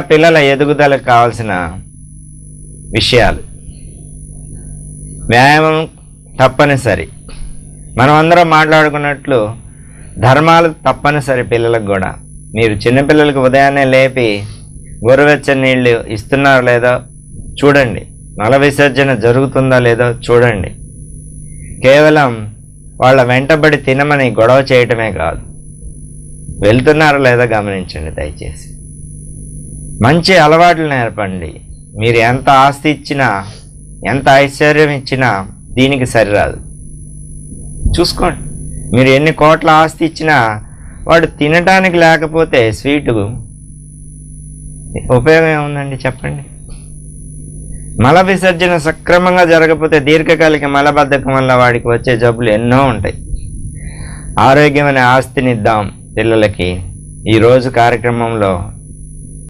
పిల్లల ఎదుగుదలకు కావాల్సిన విషయాలు. వ్యాయామం తప్పనిసరి. మనం అందరం మాట్లాడుకున్నట్లు ధర్మాలు తప్పనిసరి పిల్లలకు కూడా. మీరు చిన్నపిల్లలకు ఉదయాన్నే లేపి గోరువెచ్చని నీళ్ళు ఇస్తున్నారో లేదో చూడండి. మల విసర్జన జరుగుతుందో లేదో చూడండి. కేవలం వాళ్ళ వెంటబడి తినమని గొడవ చేయటమే కాదు, వెళ్తున్నారో లేదో గమనించండి దయచేసి. మంచి అలవాట్లు నేర్పండి. మీరు ఎంత ఆస్తి ఇచ్చినా, ఎంత ఐశ్వర్యం ఇచ్చినా దీనికి సరిరాదు. చూసుకోండి, మీరు ఎన్ని కోట్ల ఆస్తి ఇచ్చినా వాడు తినటానికి లేకపోతే స్వీటు ఉపయోగం ఏముందండి చెప్పండి. మల విసర్జన సక్రమంగా జరగకపోతే దీర్ఘకాలిక మలబద్ధకం వల్ల వాడికి వచ్చే జబ్బులు ఎన్నో ఉంటాయి. ఆరోగ్యమైన ఆస్తిని ఇద్దాం పిల్లలకి. ఈరోజు కార్యక్రమంలో